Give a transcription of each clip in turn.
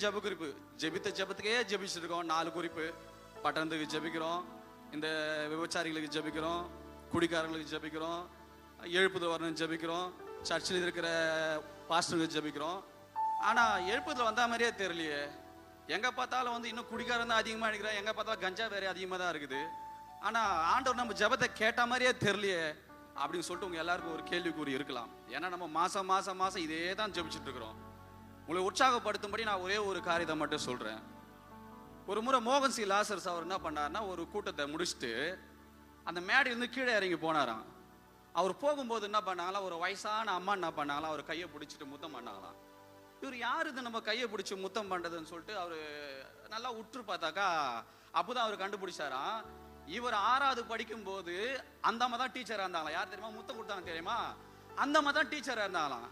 ஜப குறிப்பு ஜெபித்த ஜபத்துக்கே ஜெபிச்சுட்டு இருக்கோம். 4 குறிப்பு. பட்டணத்துக்கு ஜெபிக்கிறோம், இந்த விபச்சாரிகளுக்கு ஜெபிக்கிறோம், குடிக்காரங்களுக்கு ஜெபிக்கிறோம், எழுப்புதல் வரணும் ஜெபிக்கிறோம், சர்ச்சில் இருக்கிற பாஸ்டருக்கு ஜெபிக்கிறோம். ஆனால் எழுப்புதல் வந்த மாதிரியே தெரியலையே. எங்கே பார்த்தாலும் இன்னும் குடிக்காரன் தான் அதிகமாக அடிக்கிறான், எங்கே பார்த்தாலும் கஞ்சா வேற அதிகமாக தான் இருக்குது. ஆனால் ஆண்டவர் நம்ம ஜபத்தை கேட்ட மாதிரியே தெரியலையே அப்படின்னு சொல்லிட்டு உங்கள் எல்லாருக்கும் ஒரு கேள்விக்குறி இருக்கலாம். ஏன்னா நம்ம மாதம் மாதம் மாதம் இதே தான் ஜெபிச்சுட்டு இருக்கிறோம். உங்களை உற்சாகப்படுத்தும்படி நான் ஒரே ஒரு காரியத்தை மட்டும் சொல்கிறேன். ஒரு முறை மோகன் சி லாசர்ஸ் அவர் என்ன பண்ணார்னா, ஒரு கூட்டத்தை முடிச்சுட்டு அந்த மேடையிலேருந்து கீழே இறங்கி போனாராம். அவர் போகும்போது என்ன பண்ணாங்களாம், ஒரு வயசான அம்மா என்ன பண்ணாங்களாம், அவர் கையை பிடிச்சிட்டு முத்தம் பண்ணாங்களாம். இவர் யார் இது நம்ம கையை பிடிச்சி முத்தம் பண்ணுறதுன்னு சொல்லிட்டு அவர் நல்லா உற்று பார்த்தாக்கா அப்போதான் அவர் கண்டுபிடிச்சாராம், இவர் 6வது படிக்கும்போது அந்த அம்மா தான் டீச்சராக இருந்தாங்களாம். யார் தெரியுமா முத்தம் கொடுத்தாங்க தெரியுமா? அந்த அம்மா தான் டீச்சராக இருந்தாங்களாம்.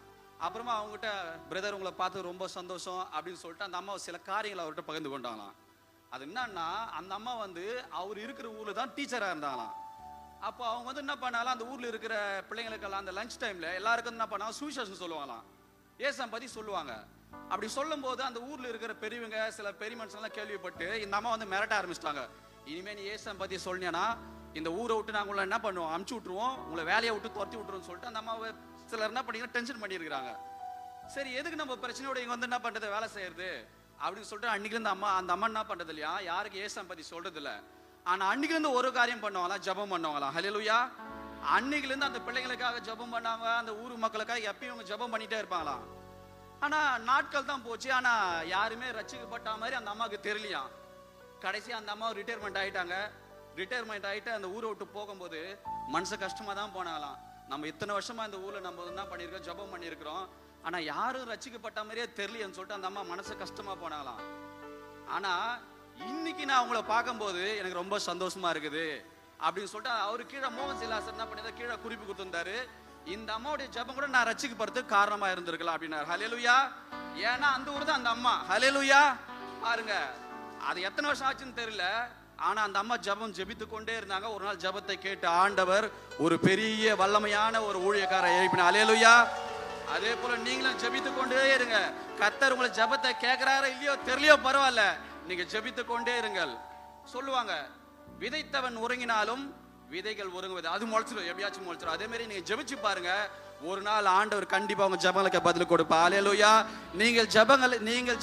அப்புறமா அவங்ககிட்ட, பிரதர் உங்களை பார்த்து ரொம்ப சந்தோஷம் அப்படின்னு சொல்லிட்டு அந்த அம்மா சில காரியங்களை அவர்கிட்ட பகிர்ந்து கொண்டாங்களாம். அது என்னன்னா, அந்த அம்மா அவர் இருக்கிற ஊர்ல தான் டீச்சராக இருந்தாங்களாம். அப்போ அவங்க என்ன பண்ணாலும் அந்த ஊர்ல இருக்கிற பிள்ளைங்களுக்கெல்லாம் அந்த லஞ்ச் டைம்ல எல்லாருக்கும் என்ன பண்ணாலும் சுவிசேஷம் சொல்லுவாங்களாம், ஏசம் பத்தி சொல்லுவாங்க. அப்படி சொல்லும் போது அந்த ஊர்ல இருக்கிற பெரியவங்க சில பெரிய மனுஷங்களாம் கேள்விப்பட்டு இந்த அம்மா மிரட்ட ஆரம்பிச்சிட்டாங்க. இனிமே நீ ஏசம் பத்தி சொன்னீங்கன்னா இந்த ஊரை விட்டு நாங்கள் உங்களை என்ன பண்ணுவோம், அமுச்சு விட்டுருவோம், உங்களை வேலையை விட்டு துரத்தி விட்டுருவோம்னு சொல்லிட்டு அந்த அம்மாவை சிலர் என்ன பண்ணிங்கன்னா டென்ஷன் பண்ணியிருக்கிறாங்க. சரி, எதுக்கு நம்ம பிரச்சனையோட இங்க என்ன பண்றது, வேலை செய்யறது அப்படின்னு சொல்லிட்டு அன்னைக்கு இருந்து அந்த அம்மா என்ன பண்றது இல்லையா, யாருக்கு ஏசம் பத்தி சொல்றது இல்லை. ஆனா அன்னைக்கு இருந்து ஒரு காரியம் பண்ணுவாங்களாம், ஜபம் பண்ணுவாங்களாம். ஹல்லேலூயா. அன்னைக்குல இருந்து அந்த பிள்ளைங்களுக்காக ஜபம் பண்ணாங்க, அந்த ஊர் மக்களுக்காக எப்பயும் அவங்க ஜபம் பண்ணிட்டே இருப்பாங்களாம். ஆனா நாட்கள் தான் போச்சு, ஆனா யாருமே ரட்சிக்கப்பட்ட மாதிரி அந்த அம்மாவுக்கு தெரியலையா. கடைசியா அந்த அம்மா ரிட்டையர்மெண்ட் ஆயிட்டாங்க. ரிட்டையர்மெண்ட் ஆயிட்டு அந்த ஊரை விட்டு போகும்போது மனசு கஷ்டமா தான் போனாங்களாம். நம்ம இத்தனை வருஷமா இந்த ஊர்ல நம்ம என்ன பண்ணிருக்கோம், ஜபம் பண்ணிருக்கிறோம், ஆனா யாரும் ரட்சிக்கப்பட்ட மாதிரியே தெரியலன்னு சொல்லிட்டு அந்த அம்மா மனசு கஷ்டமா போனாங்களாம். ஆனா இன்னைக்கு நான் அவங்கள பார்க்கும்போது எனக்கு ரொம்ப சந்தோஷமா இருக்குது அப்படின்னு சொல்லிட்டு அவரு கீழே மோகன் சிலாசர் என்ன பண்ணி கீழே குறிப்பு கொடுத்திருந்தாரு, இந்த அம்மாவுடைய ஜபம் கூட நான் ரட்சிக்கப்படுறதுக்கு காரணமா இருந்திருக்கலாம் அப்படின்னாரு. ஹல்லேலூயா. ஏன்னா அந்த ஊர் தான் அந்த அம்மா. ஹல்லேலூயா. பாருங்க, அது எத்தனை வருஷம் ஆச்சுன்னு தெரியல, ஆனா அந்த அம்மா ஜபம் ஜெபித்து கொண்டே இருந்தாங்க. ஒரு நாள் ஜபத்தை கேட்டு ஆண்டவர் ஒரு பெரிய வல்லமையான ஒரு ஊழியக்காரை எழுப்பினார். ஹல்லேலூயா. அதே போல நீங்களும் ஜெபித்து கொண்டே இருங்க. கர்த்தர் உங்களை ஜபத்தை கேட்கிறாரோ இல்லையோ தெரியலையோ பரவாயில்ல, நீங்க ஜெபித்து கொண்டே இருங்கள். சொல்லுவாங்க, விதைத்தவன் உறங்கினாலும் விதைகள் உறங்குவது அது முளைச்சிடும், எப்படியாச்சும் முளைச்சிடும். அதே மாதிரி நீங்க ஜெபிச்சு பாருங்க, ஒரு நாள் ஆண்டவர் கண்டிப்பா உங்க ஜபங்களுக்கு பதில் கொடுப்பா. ஹல்லேலூயா. நீங்கள்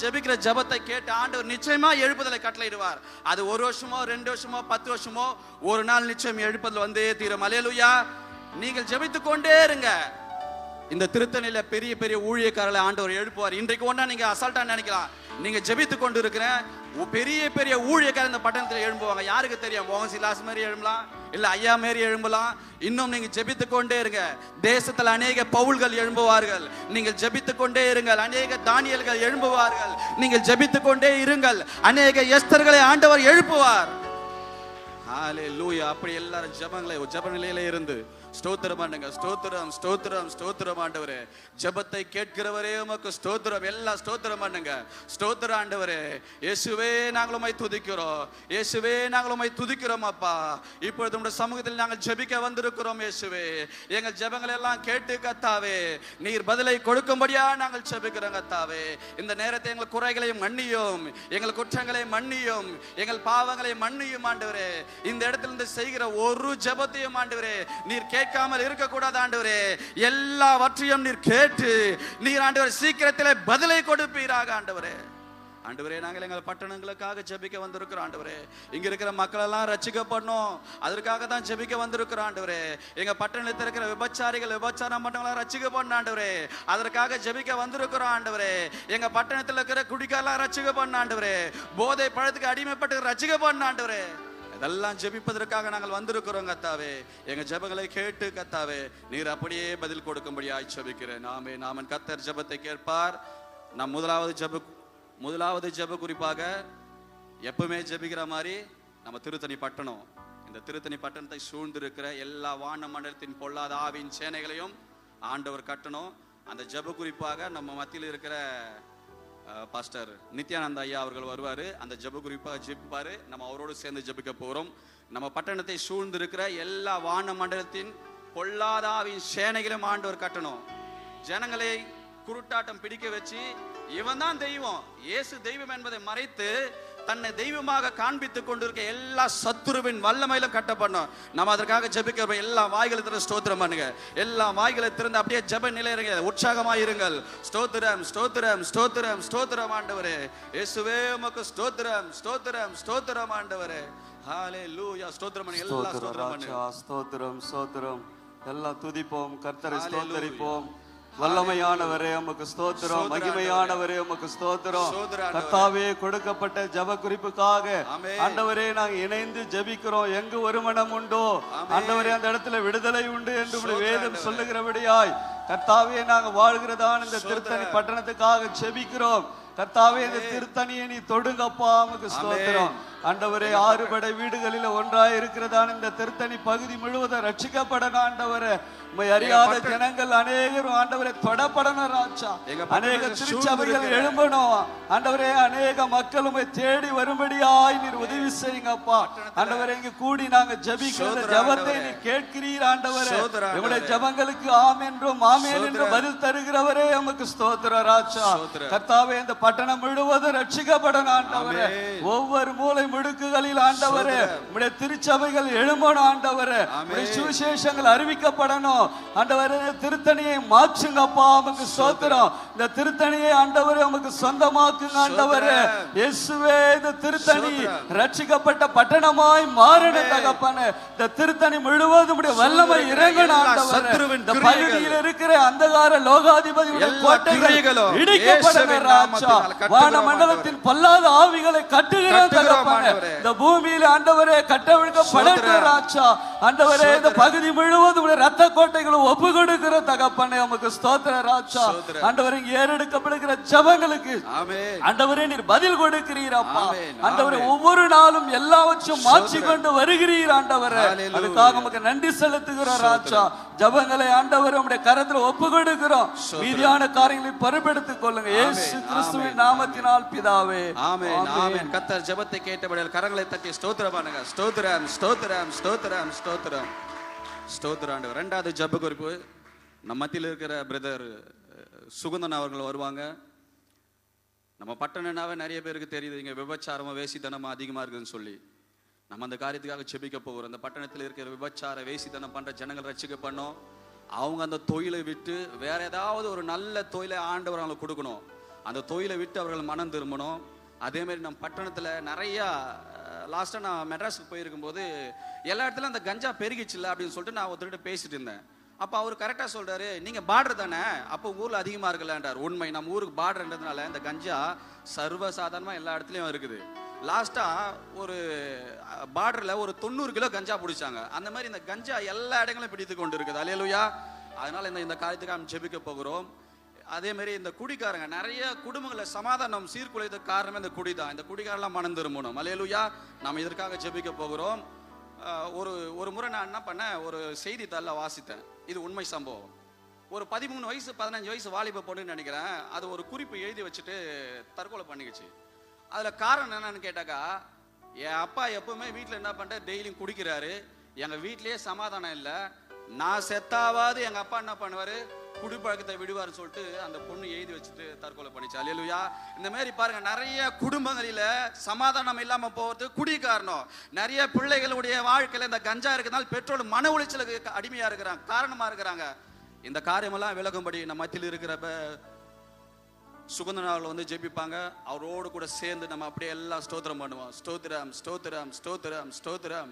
ஜெபிக்கிற ஜபத்தை கேட்டு ஆண்டவர் நிச்சயமா எழுப்புதலை கட்டளையிடுவார். அது 1 வருஷமோ 2 வருஷமோ 10 வருஷமோ ஒரு நாள் நிச்சயம் எழுப்புதல் வந்தே தீரும். ஹல்லேலூயா. நீங்கள் ஜெபித்து கொண்டே இருங்க. இந்த திருத்தணியில பெரிய பெரிய ஊழியக்காரர்களை ஆண்டவர் எழுப்புவார். இன்றைக்கு ஒண்ணா நீங்க அசால்ட்டா நினைக்கலாம், நீங்க ஜெபித்து கொண்டு இருக்கிற பெரிய பெரிய ஊழியக்காரர் இந்த பட்டணத்தில் எழும்புவாங்க. யாருக்கு தெரியும், மோகன் சிலாஸ் மாதிரி எழும்பலாம், இல்ல ஐயா மாரி எழும்பலாம். இன்னும் நீங்க ஜெபித்து கொண்டே இருங்க. தேசத்தில் அநேக பவுல்கள் எழும்புவார்கள். நீங்கள் ஜெபித்து கொண்டே இருங்கள். அநேக தானியல்கள் எழும்புவார்கள். நீங்கள் ஜெபித்து கொண்டே இருங்கள். அநேக எஸ்தர்களை ஆண்டவர் எழுப்புவார். ஹல்லேலூயா. அப்படி எல்லாரும் ஜெப நிலையில இருந்து ஸ்தோத்திரம் பண்ணுங்க. ஸ்தோத்திரம் ஸ்தோத்திரம் ஸ்தோத்திரம் ஆண்டவரே. ஜெபத்தை கேட்கிறவரே உமக்கு ஸ்தோத்திரம். எல்லாம் ஸ்தோத்திரம் பண்ணுங்க. ஸ்தோத்திரம் ஆண்டவரே. இயேசுவே நாங்கள் உம்மை துதிக்கிறோம். இயேசுவே நாங்கள் உம்மை துதிக்கிறோம் அப்பா. இப்பொழுது உம்முடைய சமூகத்தில் நாங்கள் ஜெபிக்க வந்திருக்கிறோம் இயேசுவே. எங்கள் ஜெபங்களை எல்லாம் கேட்டு கர்த்தாவே நீர் பதிலை கொடுக்கும்படியா நாங்கள் ஜெபிக்கிறோம் கர்த்தாவே. இந்த நேரத்தை எங்கள் குறைகளையும் மன்னியும், எங்கள் குற்றங்களை மன்னியும், எங்கள் பாவங்களை மன்னியும் ஆண்டவரே. இந்த இடத்திலிருந்து செய்கிற ஒரு ஜெபத்தையும் ஆண்டவரே நீர் கேட்காமல் இருக்க கூடாது ஆண்டவரே. எல்லாவற்றையும் நீர் கேட்டு நீர் ஆண்டவரே சீக்கிரத்திலே பதிலை கொடுப்பீராக ஆண்டவரே. ஆண்டவரே, நாங்கள் எங்கள் பட்டணங்களுக்காக ஜெபிக்க வந்திருக்கிறோம் ஆண்டவரே. இங்க இருக்கிற மக்கள் எல்லாம் ரட்சிக்கப்படணும், அதற்காக தான் ஜெபிக்க வந்திருக்கிறோம் ஆண்டவரே. எங்க பட்டணத்தில் இருக்கிற விபச்சாரம் பண்ணவங்களாம் ரட்சிக்கப்படணும் ஆண்டவரே, அதற்காக ஜெபிக்க வந்திருக்கிறோம் ஆண்டவரே. எங்க பட்டணத்தில் இருக்கிற குடிக்காரெல்லாம் ரட்சிக்கப்படணும் ஆண்டவரே. போதை பழத்துக்கு அடிமைப்பட்டு ரட்சிக்கப்படணும் ஆண்டவரே. இதெல்லாம் ஜெபிப்பதற்காக நாங்கள் வந்திருக்கிறோம் கர்த்தாவே. எங்க ஜெபங்களை கேட்டு கர்த்தாவே நீர் அப்படியே பதில் கொடுக்கும்படியாய் ஜெபிக்கிறேன். நாமன் கர்த்தர் ஜெபத்தை கேட்பார். நம் முதலாவது ஜெப குறிப்பாக எப்பவுமே ஜெபிக்கிற மாதிரி நம்ம திருத்தணி பட்டணம், இந்த திருத்தணி பட்டணத்தை சூழ்ந்திருக்கிற எல்லா வான மண்டலத்தின் பொல்லாத ஆவின் சேனைகளையும் ஆண்டவர் கட்டணும். அந்த ஜெப குறிப்பாக நம்ம மத்தியில் இருக்கிற பாஸ்டர் நித்யானந்த ஐயா அவர்கள் வருவாரு. அந்த ஜெப குறிப்பாக ஜெபிப்பாரு. நம்ம அவரோடு சேர்ந்து ஜெபிக்க போறோம். நம்ம பட்டணத்தை சூழ்ந்திருக்கிற எல்லா வான மண்டலத்தின் பொல்லாத ஆவின் சேனைகளையும் ஆண்டவர் கட்டணும். ஜனங்களை குருட்டாட்டம் பிடிக்க வச்சு இவன் தான் தெய்வம். இயேசு தெய்வம் என்பதை மறைத்து தன்னை தெய்வமாக காண்பித்துக் கொண்டிருக்க எல்லா சத்துருவின் வல்லமையிலும் கட்டப்படணும். நம்ம அதற்காக ஜெபிக்க எல்லா வாய்களை திறந்து ஸ்தோத்திரம் பண்ணுங்க. எல்லா வாய்களை திறந்து அப்படியே ஜெப நிலையிறங்க, உற்சாகமாயிருங்கள். ஸ்தோத்திரம் ஸ்தோத்திரம் ஸ்தோத்திரம் ஸ்தோத்திரம் ஆண்டவரே. இயேசுவே உமக்கு ஸ்தோத்திரம் ஸ்தோத்திரம் ஸ்தோத்திரம் ஆண்டவரே. ஹalleluya. ஸ்தோத்திரம் பண்ணுங்க, எல்லா ஸ்தோத்திரம் பண்ணுங்க. ஸ்தோத்திரம் ஸ்தோத்திரம் எல்லாம் துதிப்போம், கர்த்தரை ஸ்தோத்தரிப்போம். வல்லமையானவரே உமக்கு ஸ்தோத்திரம், மகிமையானவரே உமக்கு ஸ்தோத்திரம். கர்த்தாவே, கொடுக்கப்பட்ட ஜெப குறிப்புக்காக ஆண்டவரே நாங்க இணைந்து ஜெபிக்கிறோம். எங்கு ஒரு மனம் உண்டோ ஆண்டவரே அந்த இடத்துல விடுதலை உண்டு என்று வேதம் சொல்லுகிறபடியாய் கர்த்தாவே நாங்க வாழ்கிறதான இந்த திருத்தணி பட்டணத்துக்காக ஜெபிக்கிறோம். கர்த்தாவே, இந்த திருத்தணியை நீ தொடுங்கப்பா, உமக்கு ஸ்தோத்திரம். ஆண்டவரே, 6 படை வீடுகளில் ஒன்றாய் இருக்கிறதான இந்த திருத்தணி பகுதி முழுவதும் ரட்சிக்கப்படணும் ஆண்டவரே. உம்மை அறியாத ஜனங்கள் அநேகரும் ஆண்டவரே தொடப்படணும் ராஜா. அநேக திருச்சபைகள் எழும்பணும் ஆண்டவரே. அநேக மக்கள் உம்மை தேடி வரும்படியாய் நீர் உதவி செய்யுங்கப்பா ஆண்டவரே. இங்கு கூடி நாங்க ஜெபிக்கிற ஜெபத்தை நீ கேட்கிறீர் ஆண்டவரே. நம்முடைய ஜெபங்களுக்கு ஆம் என்றும் ஆமென் என்று பதில் தருகிறவரே உமக்கு ஸ்தோத்திரம் ராஜா. கர்த்தாவே, இந்த பட்டணம் முழுவதும் ரட்சிக்கப்படணும் ஆண்டவரே. ஒவ்வொரு மூலை முடுக்குகளில் ஆண்டவரே உம்முடைய திருச்சபைகள் எழும்பணும் ஆண்டவரே. உம்முடைய சுவிசேஷங்கள் அறிவிக்கப்படணும் ஆண்டவரே. திருத்தணியை மாற்றுங்கப்பா, உமக்கு ஸ்தோத்திரம். இந்த திருத்தணியை ஆண்டவரே உமக்கு சொந்தமாக்குங்க ஆண்டவரே. இயேசுவே, இந்த திருத்தணி ரட்சிக்கப்பட்ட பட்டணமாய் மாறணும் தகப்பனே. இந்த திருத்தணி முழுவதும் உம்முடைய வல்லமை இறங்கணும் ஆண்டவரே. இந்த பகுதியில் இருக்கிற அந்தகார லோகாதிபதியுடைய கோட்டைகள் இடிக்கப்படணும் ராஜா. வான மண்டலத்தின் பொல்லாத ஆவிகளை கட்டுகிறோம் தகப்பனே. இந்த பூமியில் ஆண்டவரே கட்டவிழ்க்கப்படட்டும் ராஜா. ஆண்டவரே, இந்த பகுதி முழுவதும் இரத்த கோட்டைகளும் ஒப்பு கொடுக்கிற தகப்பனே உமக்கு ஸ்தோத்திரம் ராஜா. ஆண்டவரே, ஏறெடுக்கப்படுகிற ஜெபங்களுக்கு ஆண்டவரே நீர் பதில் கொடுக்கிறீர் அப்பா. ஆண்டவரே, ஒவ்வொரு நாளும் எல்லாவற்றையும் மாற்றிக்கொண்டு வருகிறீர் ஆண்டவரே. அதுக்காக உமக்கு நன்றி செலுத்துகிறோம் ராஜா. ஜெபங்களை ஆண்டவரே உம்முடைய கரத்தில் ஒப்பு கொடுக்கிறோம். மீதியான காரியங்களை பொறுப்பெடுத்துக் கொள்ளுங்க இயேசு கிறிஸ்துவின் நாமத்தினால் பிதாவே. ஆமென் ஆமென். கர்த்தர் ஜெபத்தை கேட்டபடியால் கரங்களை தட்டி ஸ்தோத்திரம் பண்ணுங்க. ஸ்தோத்திரம் ஸ்தோத்திரம் ஸ்தோத்திரம் ஸ்தோத்திரம் ஸ்தோத்திரம் ஆண்டவர். 2வது ஜெப குறிப்பு, நம்ம மத்தியில் இருக்கிற பிரதர் சுகந்தன் அவர்கள் வருவாங்க. நம்ம பட்டணனாவே நிறைய பேருக்கு தெரியுது இங்க விபச்சாரமும் வேசித்தனமும் அதிகமா இருக்குதுன்னு சொல்லி நம்ம அந்த காரியத்துக்காக ஜெபிக்க போகிறோம். அந்த பட்டணத்தில் இருக்கிற விபச்சார வேசித்தனம் பண்ற ஜனங்கள் ரட்சிக்க பண்ணோம். அவங்க அந்த தொழிலை விட்டு வேற ஏதாவது ஒரு நல்ல தொழிலை ஆண்டவர் அவங்களுக்கு கொடுக்கணும். அந்த தொழிலை விட்டு அவர்கள் மனம் திரும்பணும். அதே மாதிரி நம்ம பட்டணத்தில் நிறையா லாஸ்ட்டாக நான் மெட்ராஸுக்கு போயிருக்கும்போது எல்லா இடத்துலையும் அந்த கஞ்சா பெருகிச்சுல்ல அப்படின்னு சொல்லிட்டு நான் ஒருத்தர்கிட்ட பேசிட்டு இருந்தேன். அப்போ அவர் கரெக்டாக சொல்கிறாரு, நீங்கள் பார்டர் தானே, அப்போ ஊரில் அதிகமாக இருக்கலான்றார். உண்மை, நம்ம ஊருக்கு பார்டர்ன்றதுனால இந்த கஞ்சா சர்வசாதாரணமாக எல்லா இடத்துலையும் இருக்குது. லாஸ்ட்டாக ஒரு பார்டரில் ஒரு 90 கிலோ கஞ்சா பிடிச்சாங்க. அந்த மாதிரி இந்த கஞ்சா எல்லா இடங்களும் பிடித்து கொண்டு இருக்குது. அல்லேலூயா. அதனால் இந்த காரியத்துக்கு நம்ம ஜெபிக்க போகிறோம். அதே மாதிரி இந்த குடிக்காரங்க நிறைய குடும்பங்களை சமாதானம் சீர்குலைத்ததுக்கு காரணமே இந்த குடி தான். இந்த குடிக்காரெல்லாம் மனம் திரும்பணும். அல்லேலூயா. நம்ம இதற்காக ஜெபிக்க போகிறோம். ஒரு முறை நான் என்ன பண்ணேன், ஒரு செய்தித்தாளில் வாசித்தேன். இது உண்மை சம்பவம். ஒரு 13 வயசு 15 வயசு வாலிப பொண்ணுன்னு நினைக்கிறேன். அது ஒரு குறிப்பு எழுதி வச்சுட்டு தற்கொலை பண்ணிக்கிச்சு. அதில் காரணம் என்னன்னு கேட்டாக்கா, என் அப்பா எப்பவுமே வீட்டில் என்ன பண்ணுற டெய்லியும் குடிக்கிறாரு, எங்கள் வீட்லேயே சமாதானம் இல்லை, நான் செத்தாவது எங்கள் அப்பா என்ன பண்ணுவார் குடிப்பழக்கத்தை விடுவார்னு சொல்லிட்டு அந்த பொண்ணு எழுதி வச்சுட்டு தற்கொலை பண்ணிச்சு. அல்லேலூயா. இந்த மாதிரி பாருங்க, நிறைய குடும்பங்களில சமாதானம் இல்லாம போறது குடி காரணம். நிறைய பிள்ளைகளுடைய வாழ்க்கையில இந்த கஞ்சா இருக்கிறதுனால பெற்றோர் மன உளைச்சலுக்கு அடிமையா இருக்கிறாங்க, காரணமா இருக்கிறாங்க. இந்த காரியமெல்லாம் விலகும்படி நம்ம மத்தியில் இருக்கிற சுகந்தனாவில் வந்து ஜெபிப்பாங்க. அவரோடு கூட சேர்ந்து நம்ம அப்படியே எல்லாம் ஸ்தோத்திரம் பண்ணுவோம். ஸ்தோத்திரம் ஸ்தோத்திரம் ஸ்தோத்திரம் ஸ்தோத்திரம்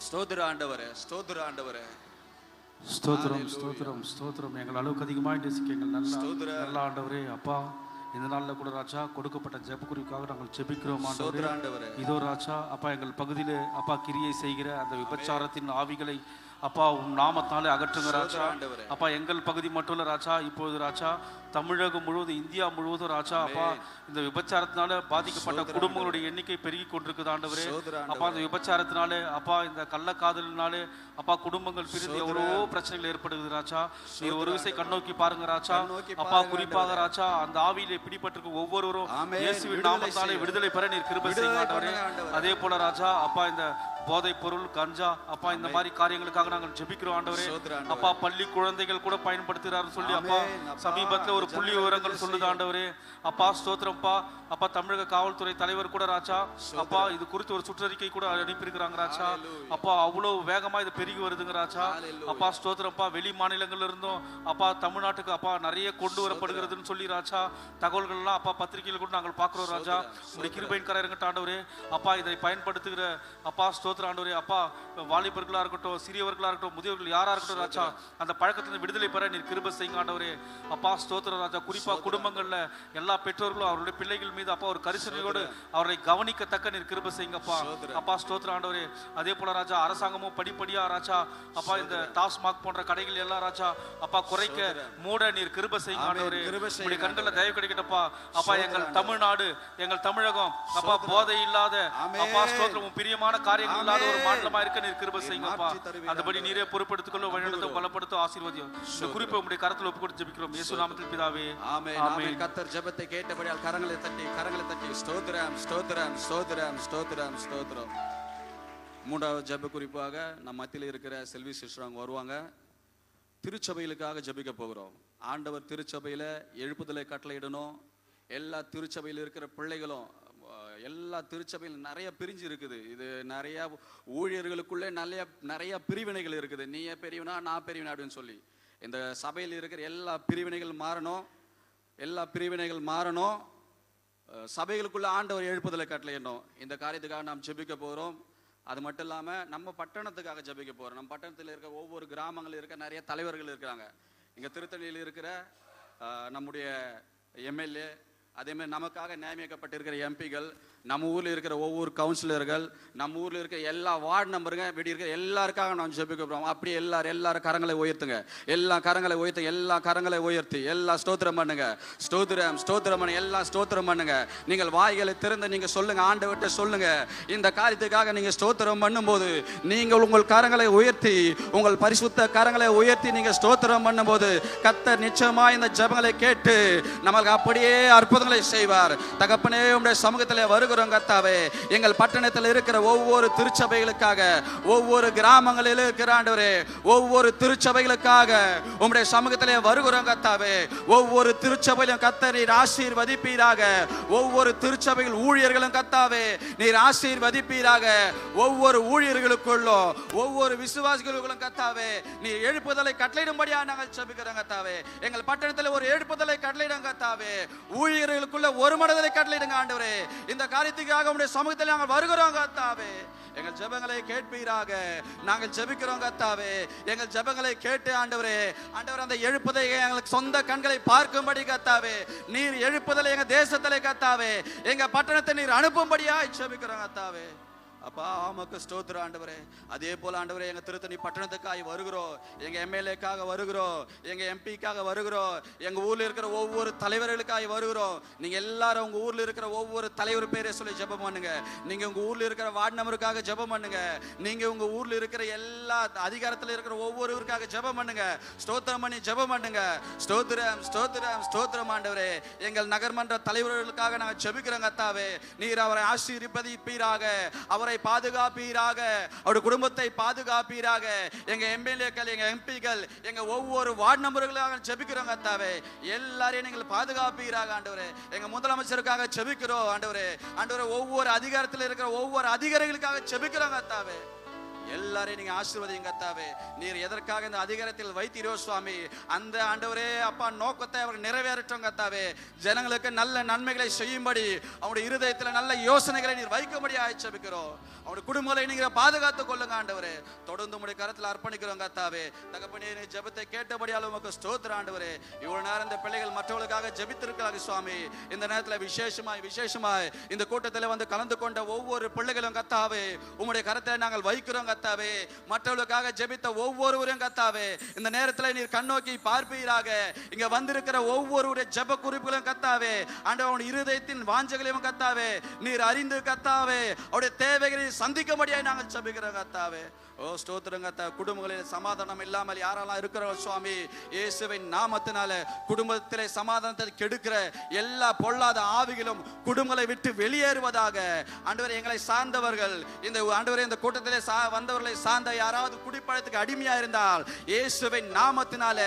ஸ்தோத்திர ஆண்டவரே, ஸ்தோத்திர ஆண்டவரே, ஸ்தோத்திரம் ஸ்தோத்திரம் ஸ்தோத்திரம். எங்கள் அளவுக்கு அதிகமாக நேசிக்க எங்கள் நல்ல ஆண்டவரே. அப்பா, இந்த நாளில் கூட ராஜா கொடுக்கப்பட்ட ஜெபக்குறிப்புக்காக நாங்கள் ஜெபிக்கிறோம் ஆண்டவரே. இதோ ராஜா அப்பா, எங்கள் பகுதியில் அப்பா கிரியை செய்கிற அந்த விபச்சாரத்தின் ஆவிகளை அப்பா உன் நாமத்தாலே அகற்றுங்க ராஜா. அப்பா, எங்கள் பகுதி மட்டும் இல்ல ராஜா, இப்போது ராஜா தமிழகம் முழுவதும் இந்தியா முழுவதும் ராஜா அப்பா இந்த விபச்சாரத்தினால பாதிக்கப்பட்ட குடும்பங்களுடைய எண்ணிக்கை பெருகி கொண்டிருக்குது ஆண்டவரே. அப்பா, இந்த விபச்சாரத்தினாலே அப்பா இந்த கள்ளக்காதலினாலே அப்பா குடும்பங்கள் பிரிந்து எவ்வளவோ பிரச்சனைகள் ஏற்படுகிறது ராஜா. நீ ஒரு விசை கண்ணோக்கி பாருங்க ராஜா. அப்பா, குறிப்பாக ராஜா அந்த ஆவியிலே பிடிபட்டிருக்கும் ஒவ்வொருவரும் இயேசுவின் நாமத்தாலே விடுதலை பெற நீர் கிருபை செய்யுங்க ஆண்டவரே. அதே போல ராஜா அப்பா இந்த போதை பொருள், கஞ்சா அப்பா இந்த மாதிரி காரியங்களுக்காக நாங்கள் ஜெபிக்கிறோம் ஆண்டவரே. அப்பா பள்ளி குழந்தைகள் கூட பயன்படுத்துகிறாரு சொல்லி அப்பா சமீபத்துல ஒரு புள்ளி விவரங்கள் சொல்லுது ஆண்டவரே. அப்பா ஸ்தோத்திரம்ப்பா. அப்பா தமிழக காவல்துறை தலைவர் கூட ராஜா அப்பா இது குறித்து ஒரு சுற்றறிக்கை கூட அனுப்பியிருக்கிறாங்க ராஜா. அப்பா அவ்வளவு வேகமா இது பெருகி வருதுங்க ராஜா. அப்பா ஸ்தோத்திரம்ப்பா. வெளி மாநிலங்கள்ல இருந்தும் அப்பா தமிழ்நாட்டுக்கு அப்பா நிறைய கொண்டு வரப்படுகிறதுன்னு சொல்லி ராஜா தகவல்கள் எல்லாம் அப்பா பத்திரிகையில கூட நாங்கள் பார்க்கிறோம் ராஜா. உங்களுடைய கிருபையின் கரை இறங்கட்டும் ஆண்டவரே. அப்பா இதை பயன்படுத்துகிற அப்பா ஸ்தோத்திர ஆண்டவரே. அப்பா வாலிபர்களா இருக்கட்டும், சிறியவர்களா இருக்கட்டும், முதியவர்கள் யாரா இருக்கட்டும் ராஜா அந்த பழக்கத்திலிருந்து விடுதலை பெற நீர் கிருபை செய்யுங்க ஆண்டவரே. அப்பா ஸ்தோத்திர ராஜா. குறிப்பா குடும்பங்கள்ல எல்லா பெற்றோர்களும் அவருடைய பிள்ளைகள் மீது அப்பா ஒரு கரிசனையோடு அவரை கவனிக்கத்தக்க நீர் கிருபை செய்யுங்கப்பா. அப்பா ஸ்தோத்திர ஆண்டவரே. அதே போல ராஜா அரசாங்கமும் படிப்படியா ராஜா அப்பா இந்த டாஸ்மாக் போன்ற கடைகள் எல்லாம் ராஜா அப்பா குறைக்க மூட நீர் கிருபை செய்யுங்க ஆண்டவரே. உங்களுடைய கண்கள்ல தயவு கிடைக்கட்டப்பா. அப்பா எங்கள் தமிழ்நாடு, எங்கள் தமிழகம் அப்பா போதை இல்லாத அப்பா ஸ்தோத்திரமும் பிரியமான காரியங்கள் இல்லாத ஒரு மாநிலமா இருக்க நீர் கிருபை செய்யுங்கப்பா. அந்தபடி நீரே பொறுப்படுத்திக்கொள்ள வழிநடத்தும் பலப்படுத்தும் ஆசீர்வதியும். இந்த குறிப்பை உங்களுடைய கரத்தில் ஒப்பு கொடுத்து ஜெபிக்கிறோம் இயேசு நாமத்தில் பிதாவே ஆமென். ஆமென். கர்த்தர் ஜெபத்தை கேட்டபடியால் கரங்களை தட்டி ஸ்தோத்திரம் ஸ்தோத்திரம் ஸ்தோத்திரம் ஸ்தோத்திரம் ஸ்தோத்திரம். மூன்றாவது ஜெப குறிப்பாக நம்ம மத்தியில் இருக்கிற செல்வி சிஸ்டர் அவங்க வருவாங்க. திருச்சபைகளுக்காக ஜெபிக்க போகிறோம். ஆண்டவர் திருச்சபையில எழுப்புதலை கட்டளையிடணும். எல்லா திருச்சபையில் இருக்கிற பிள்ளைகளும் எல்லா திருச்சபையில் நிறைய பிரிஞ்சு இருக்குது. இது நிறைய ஊழியர்களுக்குள்ளே நிறைய பிரிவினைகள் இருக்குது. நீயே பெரியவனா நான் பெரியவனா அப்படின்னு சொல்லி இந்த சபையில் இருக்கிற எல்லா பிரிவினைகள் மாறணும். எல்லா பிரிவினைகள் மாறணும். சபைகளுக்குள்ள ஆண்டவர் எழுப்புதலை கட்டளையிடணும். இந்த காரியத்துக்காக நாம் ஜெபிக்க போகிறோம். அது மட்டும் இல்லாமல் நம்ம பட்டணத்துக்காக ஜெபிக்க போகிறோம். நம்ம பட்டணத்தில் இருக்கிற ஒவ்வொரு கிராமங்களில் இருக்க நிறைய தலைவர்கள் இருக்கிறாங்க. இங்கே திருத்தணியில் இருக்கிற நம்முடைய எம்எல்ஏ, அதேமாதிரி நமக்காக நியமிக்கப்பட்டிருக்கிற எம்பிகள், நம்ம ஊரில் இருக்கிற ஒவ்வொரு கவுன்சிலர்கள், நம்ம ஊரில் இருக்கிற எல்லா வார்டு நம்பருங்க இப்படி இருக்கிற எல்லாருக்காக நாம் ஜெபிக்க போகிறோம். அப்படி எல்லாரும் கரங்களை உயர்த்துங்க. எல்லா கரங்களை உயர்த்தி எல்லா ஸ்தோத்திரம் பண்ணுங்க. ஸ்தோத்திரம் பண்ணு. எல்லா ஸ்தோத்திரம் பண்ணுங்க. நீங்கள் வாய்களை திறந்து நீங்க சொல்லுங்க. ஆண்டவர்கிட்ட சொல்லுங்க. இந்த காரியத்துக்காக நீங்க ஸ்தோத்திரம் பண்ணும்போது நீங்கள் உங்கள் கரங்களை உயர்த்தி, உங்கள் பரிசுத்த கரங்களை உயர்த்தி நீங்க ஸ்தோத்திரம் பண்ணும்போது கர்த்தர் நிச்சயமா இந்த ஜெபங்களை கேட்டு நமக்கு அப்படியே அற்புதங்களை செய்வார். தகப்பனே உம்முடைய சமூகத்திலே வருகிறோம் கர்த்தாவே. எங்கள் பட்டணத்தில் இருக்கிற ஒவ்வொரு திருச்சபைகளுக்காக, ஒவ்வொரு கிராமங்களில் இருக்கிற ஆண்டவரே, ஒவ்வொரு திருச்சபைகளுக்காக உம்முடைய சமூகத்திலே வருகிறோம் கர்த்தாவே. ஒவ்வொரு திருச்சபையிலும் கர்த்தர் நீர் ஆசீர்வதிப்பீராக. ஒவ்வொரு திருச்சபையில் ஊழியர்களும் கர்த்தாவே நீர் ஆசீர்வதிப்பீராக. ஒவ்வொரு ஊழியர்களுக்குள்ளும் ஒவ்வொரு விசுவாசிகளுக்குள்ளும் கர்த்தாவே நீர் எழுப்புதலை கட்டளையிடும்படியாக நாங்கள் ஜெபிக்கிறோம் கர்த்தாவே. எங்கள் பட்டணத்தில் ஒரு எழுப்புதலை கட்டளையிடுங்க கர்த்தாவே. ஊழியர்களுக்குள்ள ஒரு மனதலை கட்டளையிடுங்க ஆண்டவரே. இந்த காரியத்துக்காக உம்முடைய சமூகத்தில் நாங்கள் வருகிறோம் கர்த்தாவே. எங்கள் ஜெபங்களை கேட்பீராக. நாங்கள் ஜெபிக்கிறோம் கர்த்தாவே. எங்கள் ஜெபங்களை கேட்டு ஆண்டவரே அந்த எழுப்புதலை எங்களுக்கு சொந்த கண்களை பார்க்கும்படி கர்த்தாவே நீர் எழுப்புதலை எங்க தேசத்திலே கர்த்தாவே எங்க பட்டணத்தை நீர் அனுப்பும்படியாய் ஜெபிக்கிறோம் கர்த்தாவே. அப்பா ஆமக்கு ஸ்தோத்திரம் ஆண்டவரே. அதே போல ஆண்டவரே எங்க திருத்தணி பட்டணத்துக்காக வருகிறோம். எங்க எம்எல்ஏக்காக வருகிறோம். எங்க எம்பிக்காக வருகிறோம். எங்க ஊர்ல இருக்கிற ஒவ்வொரு தலைவர்களுக்காக வருகிறோம். நீங்க எல்லாரும் உங்க ஊர்ல இருக்கிற ஒவ்வொரு தலைவர் பேரை சொல்லி ஜெபம் பண்ணுங்க. நீங்க உங்க ஊர்ல இருக்கிற வார்டு நம்பருக்காக ஜெபம் பண்ணுங்க. நீங்க உங்க ஊர்ல இருக்கிற எல்லா அதிகாரத்துல இருக்கிற ஒவ்வொருவருக்காக ஜெபம் பண்ணுங்க. ஸ்தோத்திரம் பண்ணி ஜெபம் பண்ணுங்க. ஸ்தோத்திரம் ஸ்தோத்திரம் ஸ்தோத்திரம் ஆண்டவரே. எங்கள் நகர்மன்ற தலைவர்களுக்காக நாங்கள் ஜெபிக்கிறோம் கர்த்தாவே. நீர் அவரை ஆசீர்வதிப்பீராக. அவரை பாதுகாப்பீராக. அவருடைய குடும்பத்தை பாதுகாப்பீராக. எங்க எம்எல்ஏக்கள், எங்க எம்பிகள், எங்க ஒவ்வொரு வார்டு நம்பர்களாக ஜெபிக்கிறோம் கர்த்தாவே. எல்லாரையும் நீங்கள் பாதுகாப்பீராக ஆண்டவரே. எங்க முதலமைச்சருக்காக ஜெபிக்கிறோம் ஆண்டவரே. ஒவ்வொரு அதிகாரத்தில் இருக்கிற ஒவ்வொரு அதிகாரிகளுக்காக ஜெபிக்கிறோம் கர்த்தாவே. எல்லாரையும் நீங்க ஆசீர்வதிங்க கர்த்தாவே. நீர் எதற்காக இந்த அதிகாரத்தில் வைத்தீரோ சுவாமி அந்த ஆண்டவரே அப்பா நோக்கத்தை அவர் நிறைவேற்றட்டும் கர்த்தாவே. ஜனங்களுக்கு நல்ல நன்மைகளை செய்யும்படி அவருடைய இருதயத்தில் நல்ல யோசனைகளை நீர் வைக்கும்படி ஆயச்சபிக்கிறோம். அவருடைய குடும்பங்களை நீங்க பாதுகாத்துக் கொள்ளுங்க ஆண்டவரே. தொடர்ந்து உங்களுடைய கரத்தில் அர்ப்பணிக்கிறோம் கர்த்தாவே. தகப்பனே நீ ஜெபத்தை கேட்டபடியால் உமக்கு ஸ்தோத்திரம் ஆண்டவரே. இவ்வளவு நேரம் இந்த பிள்ளைகள் மற்றவர்களுக்காக ஜெபித்திருக்கிறார்கள் சுவாமி. இந்த நேரத்தில் விசேஷமாய் இந்த கூட்டத்தில் வந்து கலந்து கொண்ட ஒவ்வொரு பிள்ளைகளும் கர்த்தாவே உம்முடைய கரத்தில் நாங்கள் வைக்கிறோம் கத்தாவே. மற்றவர்களுக்காக ஜெபித்த ஒவ்வொருவரையும் கத்தாவே இந்த நேரத்தில் நீர் கண்ணோக்கி பார்ப்பீராக. இங்க வந்திருக்கிற ஒவ்வொருவருடைய ஜெப குறிப்புகளும் கத்தாவே ஆண்டவர் இருதயத்தின் வாஞ்சைகளையும் கத்தாவே நீர் அறிந்து கத்தாவே அவருடைய தேவைகளை சந்திக்கும்படியாய் நாங்கள் ஜெபிக்கிறோம் கத்தாவே. ஓ ஸ்தோத்திரம் கத்தாவே. குடும்பங்களில் சமாதானம் இல்லாமல் யாரெல்லாம் இருக்கிறோம் சுவாமி, இயேசுவின் நாமத்தினால குடும்பத்திலே சமாதானத்தை கெடுக்கிற எல்லா பொல்லாத ஆவிகளும் குடும்பங்களை விட்டு வெளியேறுவதாக. ஆண்டவரே எங்களை சார்ந்தவர்கள் இந்த ஆண்டவரே இந்த கூட்டத்திலே வந்தவர்களை சார்ந்த யாராவது குடிப்பழத்துக்கு அடிமையா இருந்தால் இயேசுவின் நாமத்தினால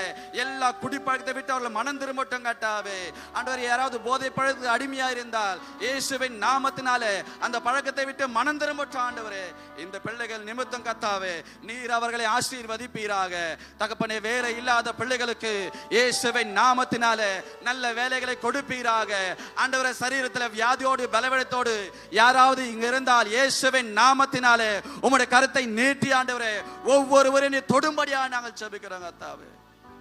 எல்லா குடிப்பழக்கத்தை விட்டு அவர்கள் மனம் திரும்பட்டும் கட்டாவே. ஆண்டவரே யாராவது போதை பழக்கத்துக்கு அடிமையா இருந்தால் இயேசுவின் நாமத்தினால அந்த பழக்கத்தை விட்டு மனம் திரும்பட்டும் ஆண்டவரே. இந்த பிள்ளைகள் நிமித்தம் கத்தாவே நீர் அவர்களை ஆசீர்வதிப்பீராக. தகப்பனே வேலை இல்லாத பிள்ளைகளுக்கு இயேசுவின் நாமத்தினால நல்ல வேலைகளை கொடுப்பீராக. ஆண்டவரே சரீரத்தில் வியாதியோடு பலவீனத்தோடு யாராவது இங்க இருந்தால் இயேசுவின் நாமத்தினாலே உம்முடைய கரத்தை நீட்டி ஆண்டவரே ஒவ்வொருவரையும் தொடும்படியா நாங்கள் ஜெபிக்கிறோம் கர்த்தாவே.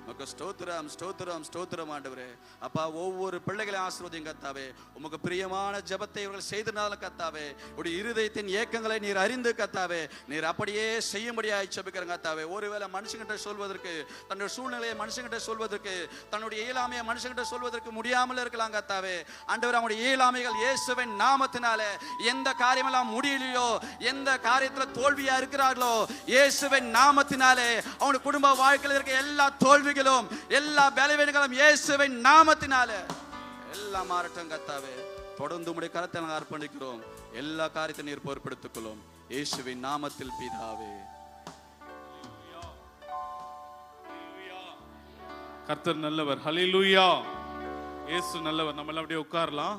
உமக்கு ஸ்தோத்திரம் ஸ்தோத்திரம் ஸ்தோத்திரம் ஆண்டவரே. அப்பா ஒவ்வொரு பிள்ளைகளை ஆசீர்வதிங்க கர்த்தாவே. உமக்கு பிரியமான ஜெபத்தை இவர்கள் செய்தனால கர்த்தாவே உடைய இருதயத்தின் ஏக்கங்களை நீர் அறிந்து கர்த்தாவே நீர் அப்படியே செய்யும்படியாய் ஜெபிக்கிறோம் கர்த்தாவே. ஒருவேளை மனுஷங்கிட்ட சொல்வதற்கு தன்னுடைய சூழ்நிலையை மனுஷங்கிட்ட சொல்வதற்கு தன்னுடைய இயலாமையை மனுஷங்கிட்ட சொல்வதற்கு முடியாமல் இருக்கலாம் கர்த்தாவே. ஆண்டவர் அவருடைய இயலாமைகள் இயேசுவின் நாமத்தினால எந்த காரியமெல்லாம் முடியலையோ எந்த காரியத்தில் தோல்வியா இருக்கிறார்களோ இயேசுவின் நாமத்தினாலே அவனுடைய குடும்ப வாழ்க்கையில் இருக்க எல்லா தோல்விகளும் எல்லா பலவீனங்களும் இயேசுவின் நாமத்தினாலே எல்லாம் மாறட்டும் கர்த்தாவே. தொடர்ந்து உம்முடைய கரத்தை நாங்கள் அர்ப்பணிக்கிறோம். எல்லா காரியத்தை நீர் பொறுப்பெடுத்துக் கொள்ளும் இயேசுவின் நாமத்தில் பிதாவே. கர்த்தர் நல்லவர். ஹல்லேலூயா. இயேசு நல்லவர். நம்ம எல்லாம் அப்படியே உட்காரலாம்.